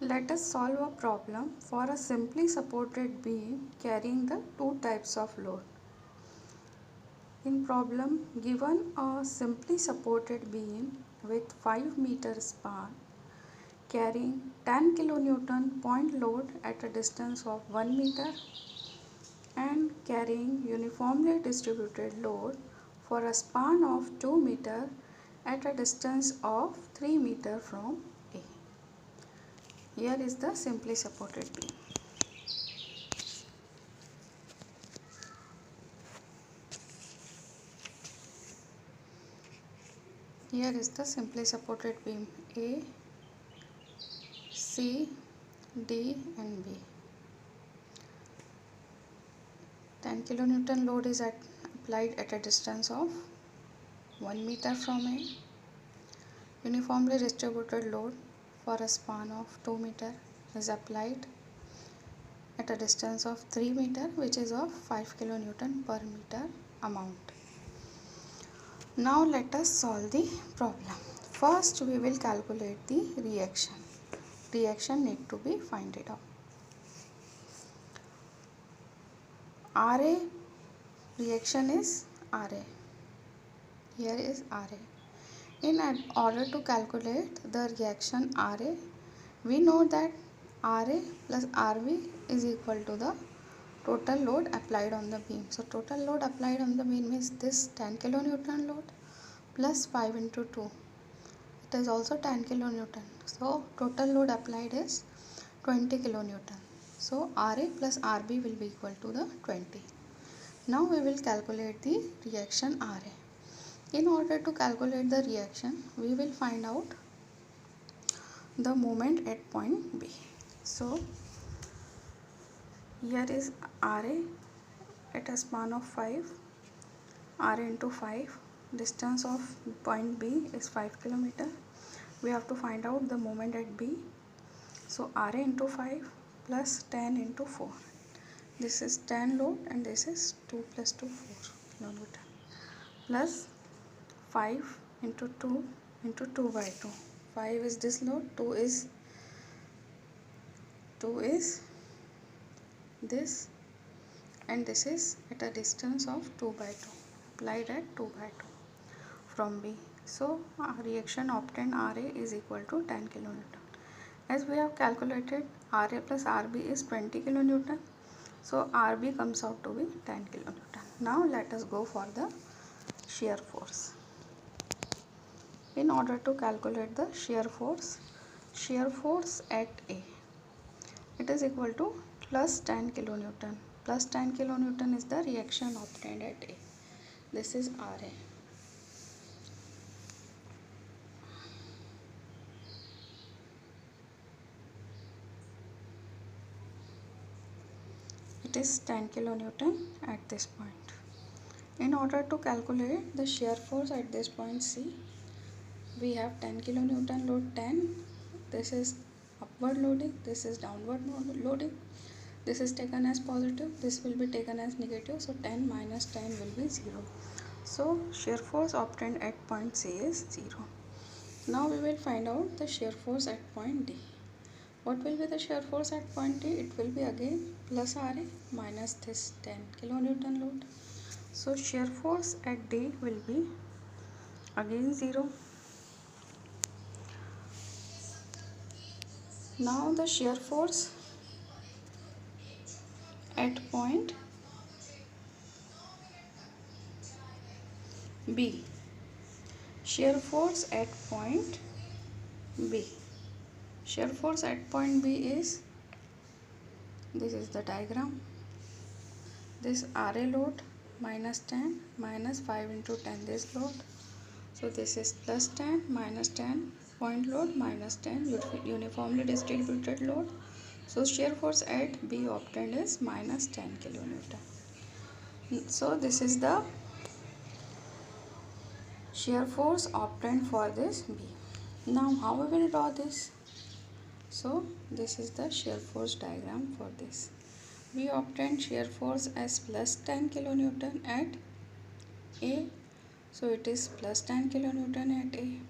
Let us solve a problem for a simply supported beam carrying the two types of load. In problem, given a simply supported beam with 5 meter span carrying 10 kN point load at a distance of 1 meter and carrying uniformly distributed load for a span of 2 meter at a distance of 3 meter from A. Here is the simply supported beam. Here is the simply supported beam A, C, D and B. 10 kN load is applied at a distance of 1 meter from A. Uniformly distributed load for a span of 2 meter is applied at a distance of 3 meter, which is of 5 kN per meter amount. Now let us solve the problem. First we will calculate the reaction. Reaction need to be find it out. RA reaction is RA. Here is RA. In order to calculate the reaction RA, we know that RA plus RB is equal to the total load applied on the beam. So total load applied on the beam is this 10 kN load plus 5 into 2. It is also 10 kN. So total load applied is 20 kN. So RA plus RB will be equal to the 20. Now we will calculate the reaction RA. In order to calculate the reaction, we will find out the moment at point B. So here is RA at a span of 5, RA into 5, distance of point B is 5 km. We have to find out the moment at B. So RA into 5 plus 10 into 4. This is 10 load and this is 2 plus 2, 4 kN plus 5 into 2 into 2 by 2. 5 is this load, 2 is this, and this is at a distance of 2 by 2 applied at 2 by 2 from B. So our reaction obtained RA is equal to 10 kN. As we have calculated RA plus RB is 20 kN, so RB comes out to be 10 kN. Now let us go for the shear force. In order to calculate the shear force at A, it is equal to plus 10 kN. Plus 10 kN is the reaction obtained at A. This is RA. It is 10 kN at this point. In order to calculate the shear force at this point C, we have 10 kN load 10. This is upward loading, this is downward loading. This is taken as positive, this will be taken as negative. So 10 minus 10 will be 0. So shear force obtained at point C is 0. Now we will find out the shear force at point D. What will be the shear force at point D? It will be again plus RA minus this 10 kN load. So shear force at D will be again 0. Now the shear force at point B. Shear force at point B. Shear force at point B is, this is the diagram. This RA load minus 10 minus 5 into 10 this load. So this is plus 10 minus 10 point load minus 10 uniformly distributed load. So shear force at B obtained is minus 10 kN. So this is the shear force obtained for this B. Now how we will draw this? So this is the shear force diagram for this. We obtained shear force as plus 10 kN at A. So it is plus 10 kN at A.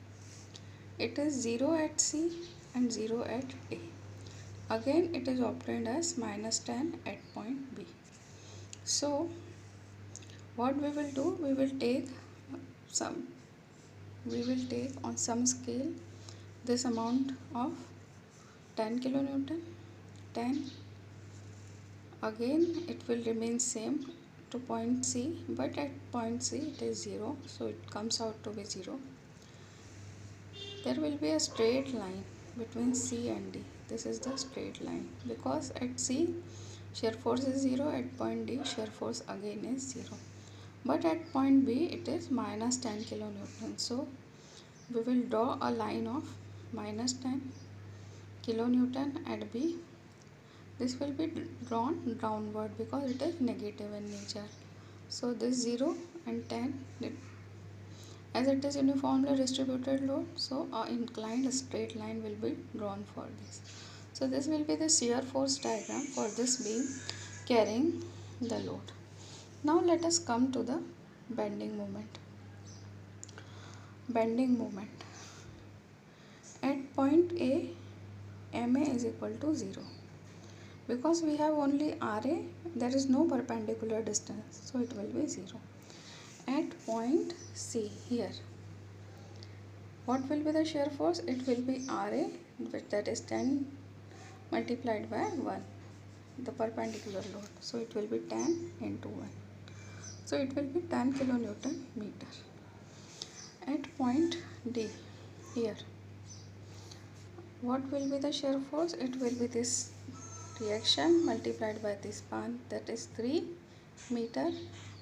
It is 0 at C and 0 at A. Again it is obtained as minus 10 at point B. So what we will do, we will take on some scale this amount of 10 kilonewton, 10. Again it will remain same to point C, but at point C it is 0, so it comes out to be 0. There will be a straight line between C and D. This is the straight line, because at C shear force is 0, at point D shear force again is 0. But at point B it is minus 10 kilonewton. So we will draw a line of minus 10 kilonewton at B. This will be drawn downward because it is negative in nature. So this 0 and 10, as it is uniformly distributed load, so an inclined straight line will be drawn for this. So this will be the shear force diagram for this beam carrying the load. Now let us come to the bending moment. Bending moment. At point A, MA is equal to 0. Because we have only RA, there is no perpendicular distance, so it will be 0. At point C, here, what will be the shear force? It will be RA, that is 10 multiplied by 1, the perpendicular load. So it will be 10 into 1. So it will be 10 kilonewton meter. At point D, here, what will be the shear force? It will be this reaction multiplied by this span, that is 3 meter,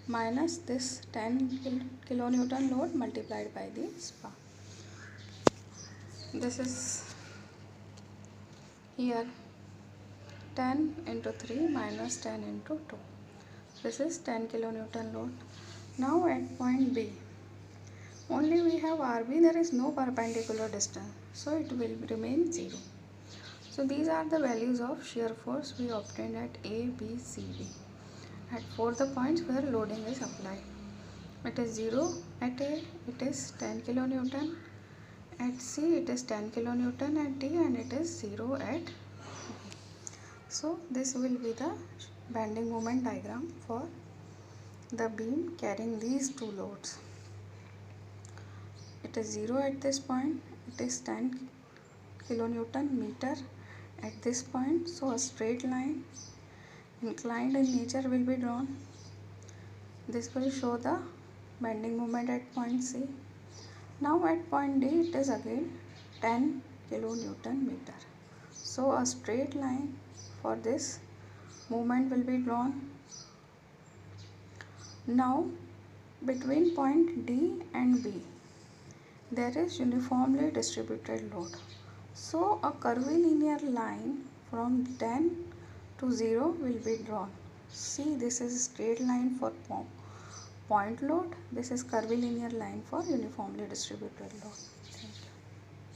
minus this 10 kilonewton load multiplied by the span. This is here 10 into 3 minus 10 into 2. This is 10 kilonewton load. Now at point B, only we have RB, there is no perpendicular distance, so it will remain 0. So these are the values of shear force we obtained at A, B, C, D. For the points where loading is applied. It is 0 at A, it is 10 kilonewton. At C it is 10 kilonewton at D, and it is 0 at B. So this will be the bending moment diagram for the beam carrying these two loads. It is 0 at this point, it is 10 kilonewton meter at this point, so a straight line inclined in nature will be drawn. This will show the bending moment at point C. Now at point D it is again 10 kilonewton meter. So a straight line for this movement will be drawn. Now between point D and B there is uniformly distributed load. So a curvilinear line from 10 to 0 will be drawn. See, this is a straight line for point load. This is curvilinear line for uniformly distributed load.